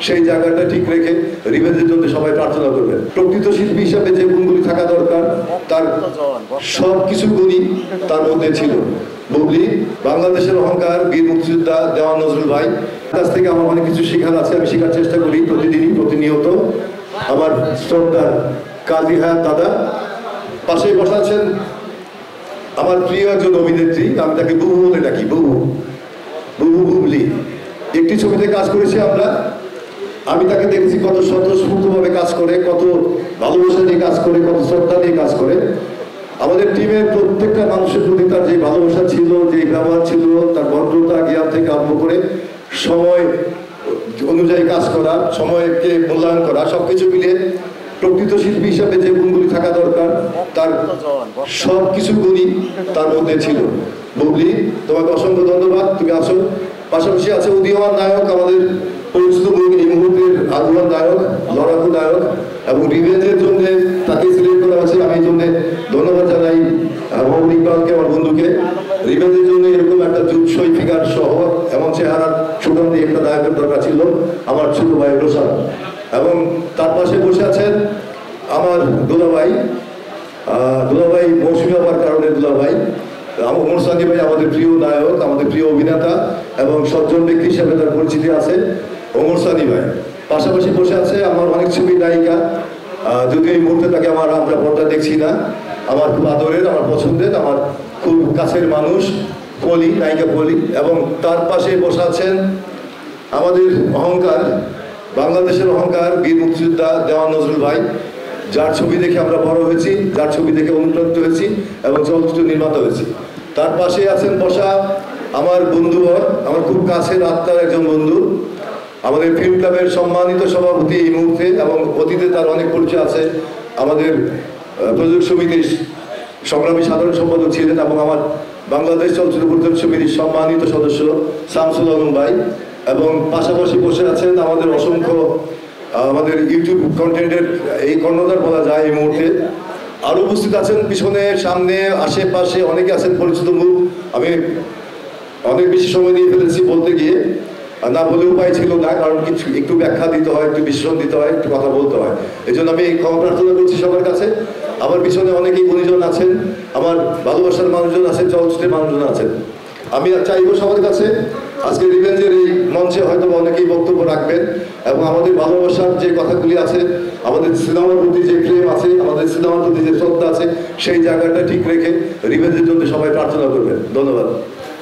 সেই জায়গাটা ঠিক রেখে রিভেঞ্জের জন্য সবাই প্রার্থনা করবেন। প্রকৃত শিল্পী হিসাবে যে গুণগুলি থাকা দরকার তার সব কিছু গুণই তার মধ্যে ছিল। বুবলি বাংলাদেশের অহংকার, বীর মুক্তিযোদ্ধা দেওয়ান নজরুল ভাই কাছ থেকে আমার অনেক কিছু শেখার আছে, আমি শেখার চেষ্টা করি প্রতিদিনই, প্রতিনিয়ত। আমার শ্রদ্ধার কাজী হায়াত দাদা, পাশে বসা আছেন আমার প্রিয় একজন অভিনেত্রী, আমি তাকে বুবু বলে ডাকি, বুবু বুবলি। একটি ছবিতে কাজ করেছি আমরা, আমি তাকে দেখেছি কত স্বতঃস্ফূর্তভাবে কাজ করে, কত ভালোবাসা নিয়ে কাজ করে, কত শ্রদ্ধা নিয়ে কাজ করে। আমাদের টিমের প্রত্যেকটা মানুষের প্রতি তার যে ভালোবাসা ছিল, যে ব্যবহার ছিল, তার ভদ্রতা জ্ঞান থেকে আরম্ভ করে সময় অনুযায়ী কাজ করা, সময়কে মূল্যায়ন করা, সবকিছু মিলিয়ে প্রকৃত শিল্পী হিসাবে যে গুণগুলি থাকা দরকার তার সব কিছু গুণই তার মধ্যে ছিল। বুবলি, তোমাকে অসংখ্য ধন্যবাদ, তুমি আসো। পাশাপাশি আছে উদীয়মান নায়ক, আমাদের পরিচিত এই মুহূর্তের আগুয়ান নায়ক, লড়াকু নায়ক, এবং রিভেঞ্জের জন্য তাকে সিলেক্ট করা হয়েছে। আমি এই জন্য ধন্যবাদ জানাই মোহাম্মদ ইকবালকে, আমার বন্ধুকে। রিভেঞ্জের জন্য এরকম একটা জুৎসই ফিগার সহ এমন চেহারার সুগন্ধি একটা নায়কের দরকার ছিল, আমার ছোট ভাই রোশান। এবং তার পাশে বসে আছেন আমার দুলাভাই মৌসুমী হওয়ার কারণে দুলাভাই ওমর সানি ভাই, আমাদের প্রিয় নায়ক, আমাদের প্রিয় অভিনেতা এবং সজ্জন ব্যক্তি হিসাবে তার পরিচিতি আছে ওমর সানি ভাই। পাশাপাশি বসে আছে আমার অনেক ছবি নায়িকা, যদিও এই মুহূর্তে তাকে আমরা পর্দা দেখছি না, আমার খুব আদরের, আমার পছন্দের, আমার খুব কাছের মানুষ পলি, নায়িকা পলি। এবং তার পাশে বসে আছেন আমাদের অহংকার, বাংলাদেশের অহংকার, বীর মুক্তিযোদ্ধা দেওয়ান নজরুল ভাই, যার ছবি দেখে আমরা বড় হয়েছি, যার ছবি দেখে অনুপ্রাণিত হয়েছি এবং চলচ্চিত্র নির্মাতা হয়েছি। তার পাশে আছেন বসা আমার বন্ধুবর, আমার খুব কাছের আত্মার একজন বন্ধু, আমাদের ফিল্ম ক্লাবের সম্মানিত সভাপতি এই মুহূর্তে, এবং অতীতে তার অনেক পরিচয় আছে, আমাদের প্রযোজক সমিতির সংগ্রামী সাধারণ সম্পাদক ছিলেন এবং আমার বাংলাদেশ চলচ্চিত্র পরিচালক সমিতির সম্মানিত সদস্য শামসুল আলম ভাই। এবং পাশাপাশি বসে আছেন আমাদের অসংখ্য আমাদের ইউটিউব কন্টেন্টের এই কর্ণধার বলা যায় এই মুহূর্তে। আরও উপস্থিত আছেন পিছনে, সামনে, আশেপাশে অনেকে আছেন পরিচিত মুখ। আমি অনেক বেশি সময় নিয়ে ফেলেছি বলতে গিয়ে, না বলে উপায় ছিল না, কারণ কিছু একটু ব্যাখ্যা দিতে হয়, একটু বিশ্লেষণ দিতে হয়, একটু কথা বলতে হয়। এই জন্য আমি ক্ষমা প্রার্থনা করছি সবার কাছে। আমার পিছনে অনেকেই গুণীজন আছেন, আমার ভালোবাসার মানুষজন আছেন, চলচ্চিত্রের মানুষজন আছেন। আমি চাইবো সবার কাছে আজকে রিভেঞ্জের এই মঞ্চে হয়তো অনেকেই বক্তব্য রাখবেন এবং আমাদের ভালোবাসার যে কথাগুলি আছে, আমাদের সিনেমার প্রতি যে প্রেম আছে, আমাদের সিনেমার প্রতি যে শ্রদ্ধা আছে, সেই জায়গাটা ঠিক রেখে রিভেঞ্জের জন্য সবাই প্রার্থনা করবেন। ধন্যবাদ।